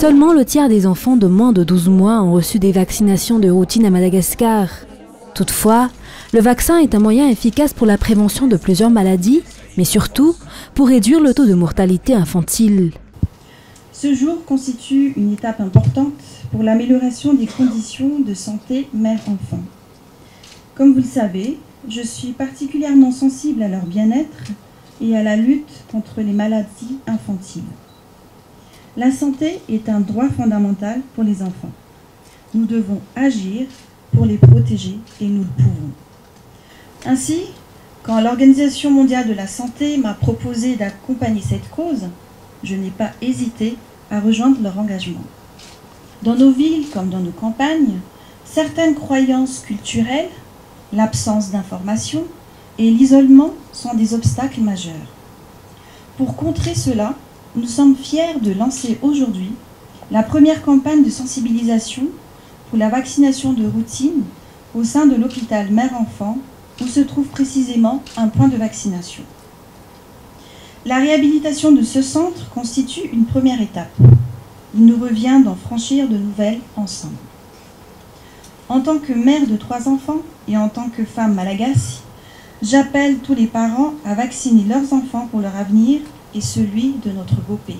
Seulement le tiers des enfants de moins de 12 mois ont reçu des vaccinations de routine à Madagascar. Toutefois, le vaccin est un moyen efficace pour la prévention de plusieurs maladies, mais surtout pour réduire le taux de mortalité infantile. Ce jour constitue une étape importante pour l'amélioration des conditions de santé mère-enfant. Comme vous le savez, je suis particulièrement sensible à leur bien-être et à la lutte contre les maladies infantiles. La santé est un droit fondamental pour les enfants. Nous devons agir pour les protéger et nous le pouvons. Ainsi, quand l'Organisation mondiale de la santé m'a proposé d'accompagner cette cause, je n'ai pas hésité à rejoindre leur engagement. Dans nos villes comme dans nos campagnes, certaines croyances culturelles, l'absence d'information et l'isolement sont des obstacles majeurs. Pour contrer cela, nous sommes fiers de lancer aujourd'hui la première campagne de sensibilisation pour la vaccination de routine au sein de l'hôpital mère-enfant où se trouve précisément un point de vaccination. La réhabilitation de ce centre constitue une première étape. Il nous revient d'en franchir de nouvelles ensemble. En tant que mère de 3 enfants et en tant que femme malagasy, j'appelle tous les parents à vacciner leurs enfants pour leur avenir et celui de notre beau pays.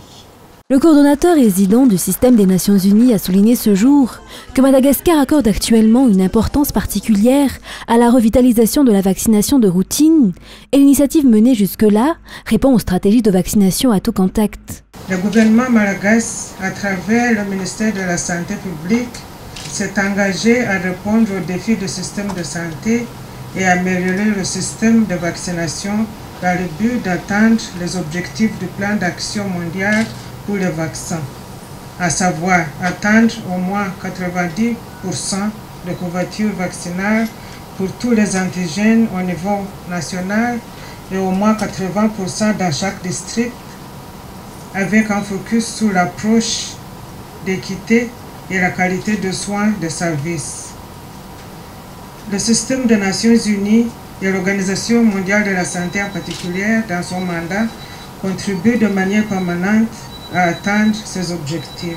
Le coordonnateur résident du système des Nations Unies a souligné ce jour que Madagascar accorde actuellement une importance particulière à la revitalisation de la vaccination de routine et l'initiative menée jusque-là répond aux stratégies de vaccination à tout contact. Le gouvernement malagasy, à travers le ministère de la Santé publique, s'est engagé à répondre aux défis du système de santé et améliorer le système de vaccination dans le but d'atteindre les objectifs du plan d'action mondial pour les vaccins, à savoir atteindre au moins 90% de couverture vaccinale pour tous les antigènes au niveau national et au moins 80% dans chaque district, avec un focus sur l'approche d'équité et la qualité de soins de services. Le système des Nations Unies et l'Organisation mondiale de la santé en particulier, dans son mandat, contribuent de manière permanente à atteindre ces objectifs.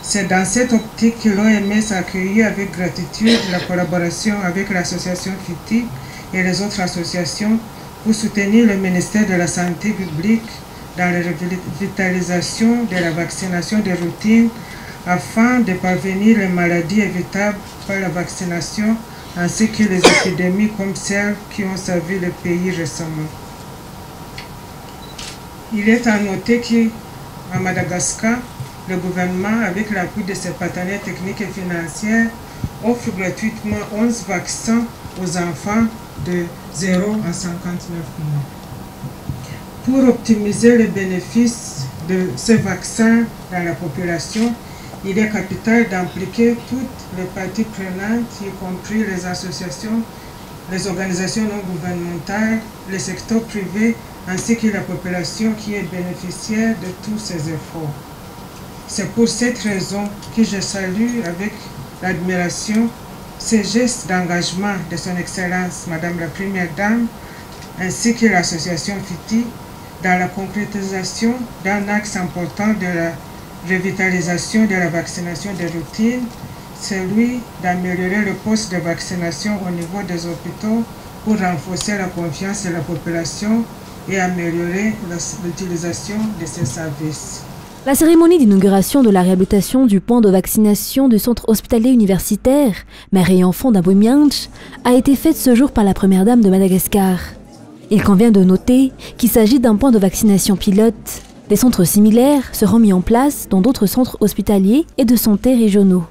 C'est dans cette optique que l'OMS a accueilli avec gratitude la collaboration avec l'association FITI et les autres associations pour soutenir le ministère de la Santé publique dans la revitalisation de la vaccination de routine afin de prévenir les maladies évitables par la vaccination ainsi que les épidémies comme celles qui ont servi le pays récemment. Il est à noter qu'à Madagascar, le gouvernement, avec l'appui de ses partenaires techniques et financiers, offre gratuitement 11 vaccins aux enfants de 0 à 59 mois. Pour optimiser les bénéfices de ces vaccins dans la population, il est capital d'impliquer toutes les parties prenantes, y compris les associations, les organisations non gouvernementales, le secteur privé, ainsi que la population qui est bénéficiaire de tous ces efforts. C'est pour cette raison que je salue avec admiration ces gestes d'engagement de son Excellence, Madame la Première Dame, ainsi que l'association FITI, dans la concrétisation d'un axe important de la revitalisation de la vaccination de routine, celui d'améliorer le poste de vaccination au niveau des hôpitaux pour renforcer la confiance de la population et améliorer l'utilisation de ces services. La cérémonie d'inauguration de la réhabilitation du point de vaccination du centre hospitalier universitaire Mère et Enfant d'Abouimianche a été faite ce jour par la Première Dame de Madagascar. Il convient de noter qu'il s'agit d'un point de vaccination pilote. Des centres similaires seront mis en place dans d'autres centres hospitaliers et de santé régionaux.